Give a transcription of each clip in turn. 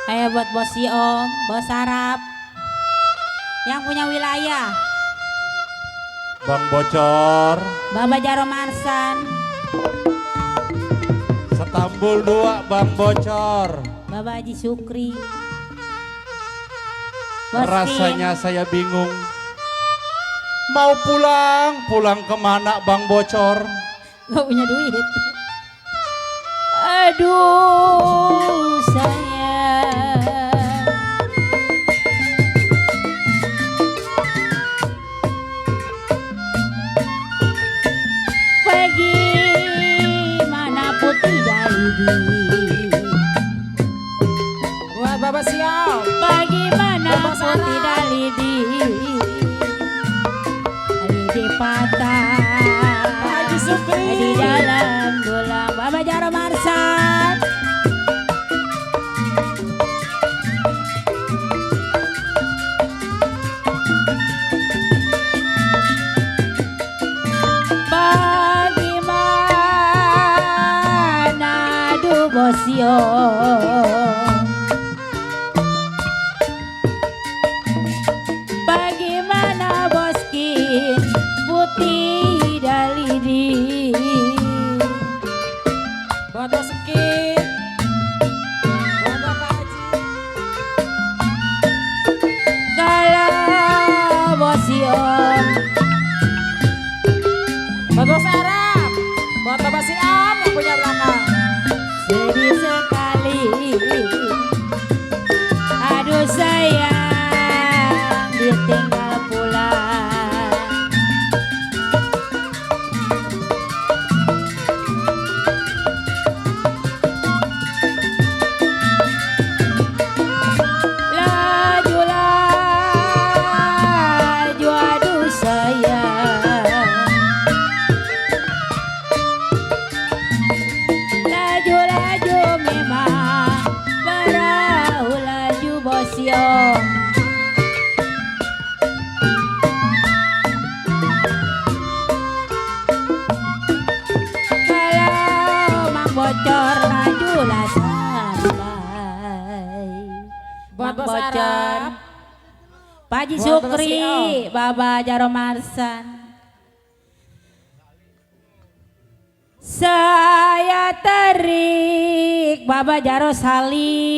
Kayak buat bos si Om, bos Arab yang punya wilayah. Bang Bocor, Baba Jaro Marsan, Setambul 2 Bang Bocor. Baba Haji Sukri. Bos Rasanya saya bingung. Mau pulang kemana Bang Bocor? Kim gak punya duit. Aduh sayang, bagaimana putih dalidi, Buat Bapak siap. bagaimana Bos putih Arab. dalidi, dalidi patah Haji Sukri. di dalam tulang. Baba Jaro Marsan, bagaimana aduh bosio, bagaimana boskin putih dalidi, Buat Bos Ki. Buat Bapak Haji. kalau bosio Buat Bos Arab. Buat Bapak siap yang punya belakang. sedih sekali, aduh sayang ditinggal pulang. Laju laju aduh sayang, laju laju memang perahu laju bosio. Kalau mang bocor lajulah santai. Buat Mang Bos bocor, Arab. Pak Haji Buat Sukri, Bos Baba Jaro Marsan. Saya tarik Baba Jaro Sali,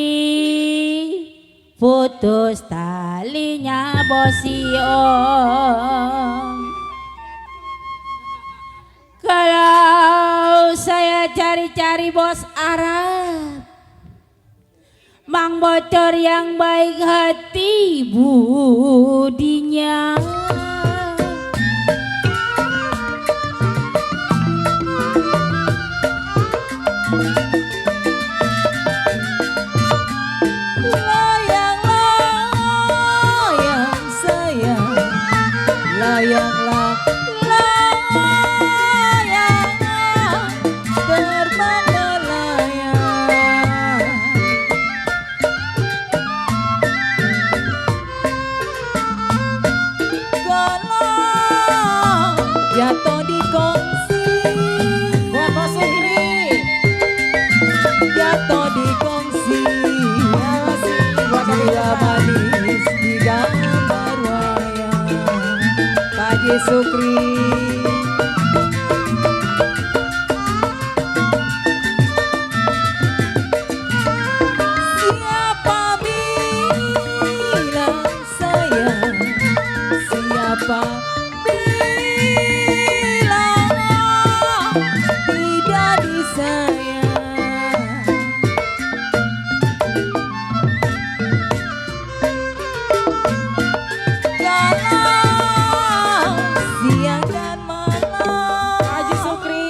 putus talinya bosio. Kalau saya cari-cari bos Arab, Mang Bocor yang baik hati budinya. Layang-layang sayang, layang-layang terbang melayang. Kalau jatuh di kongsi, Buat Bos Sukri. jatuh di kongsi, Buat gula Bapak. manis di gambar wayang. Pak Haji Sukri, siapa bilang sayang, siapa bilang tidak disayang. Kalau siang dan malam Haji Sukri.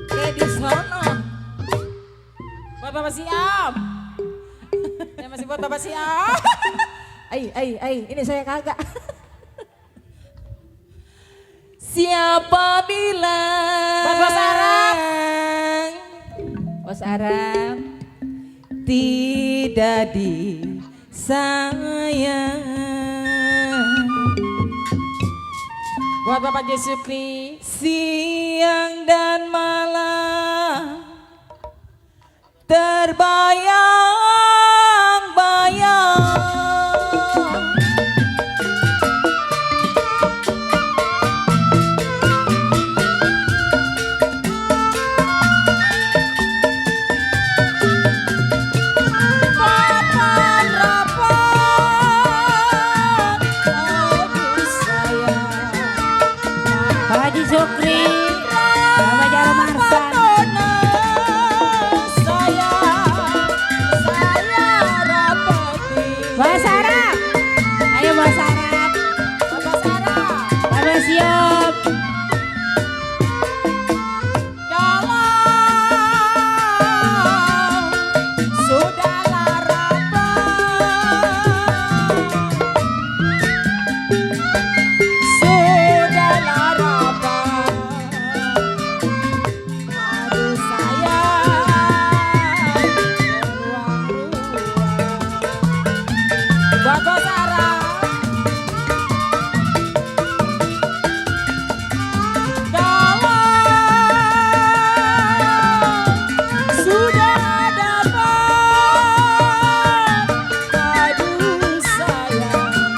kayak di sono. Buat Bapak siap. Ya masih buat Bapak siap. Ini saya kagak. Siapa bilang Buat Bos Arab. Bos Arab tidak disayang. Buat Bapak Jusupri. Siang dan malam terbayang-bayang, papan rapat, aduh sayang. Bapak Haji Sukri, Bapak Jarum Arsan. Bapak Sarap, ayo Bapak Sarap, Bapak Sarah. Bapak Siop. Sudahlah rapat, sudahlah rapat, aduh sayang, beruang-ruang. Bapak Sarah. Sudah dapat, aduh sayang,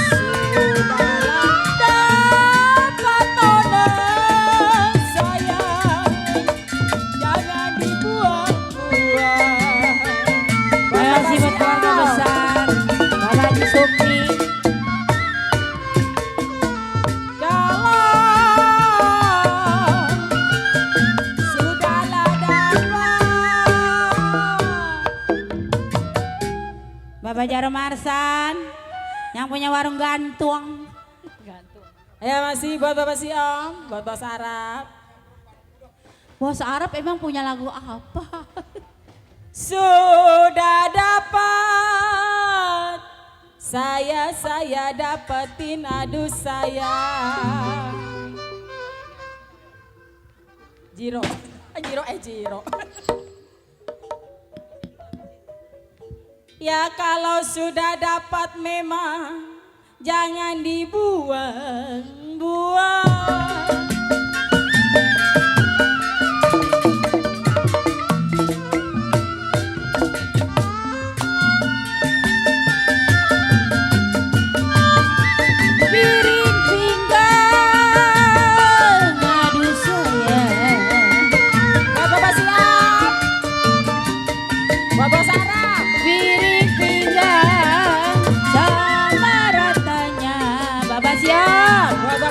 sudahlah dapat tonan sayang, jangan dibuang-buang. Terima kasih buat keluarga besar Bapak Haji Sukri. Sudahlah dapat. Bapak Jarum Arsan yang punya warung gantung. Ayo masih buat Bapak Siom, buat Bos Arab. Bos Arab emang punya lagu apa? Sudah dapat, saya dapetin, aduh sayang. Jiro, Jiro. Ya kalau sudah dapat memang jangan dibuang-buang. Piring pinggang, aduh sayang. Buat Bapak Siap, buat Bos Arab. Piring pinggang sama ratanya. Bapak siap. Buat